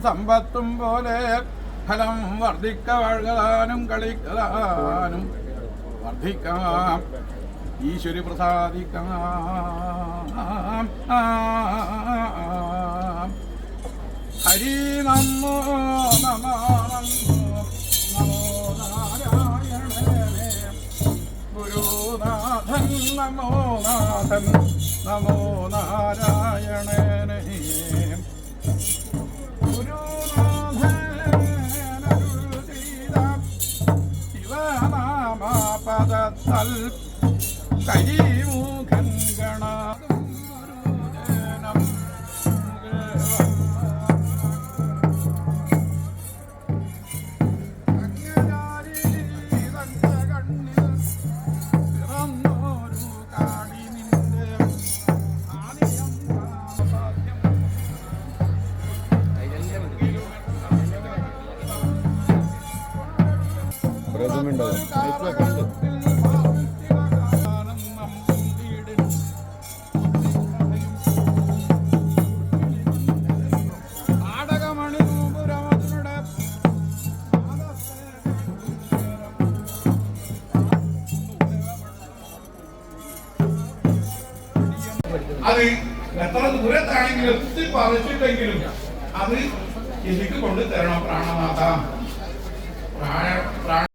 സമ്പത്തും പോലെ ഫലം വർദ്ധിക്ക വഴുകാനും കളിക്കാനും വർദ്ധിക്കാം ഈശ്വരി പ്രസാദിക്കാം. ഹരി നമോ നമോ നമോ നാരായണനേ ഗുരുനാഥൻ നമോ നാഥൻ നമോ നാരായണനേ. ശിവനാമപദത്തൽ കരിമുഖൻ ഗണാതും ഗുരുജനം അത് എത്ര ദൂരത്താണെങ്കിലും എത്തി പറിച്ചിട്ടെങ്കിലും അത് എനിക്ക് കൊണ്ടു തരണം പ്രാണനാഥ.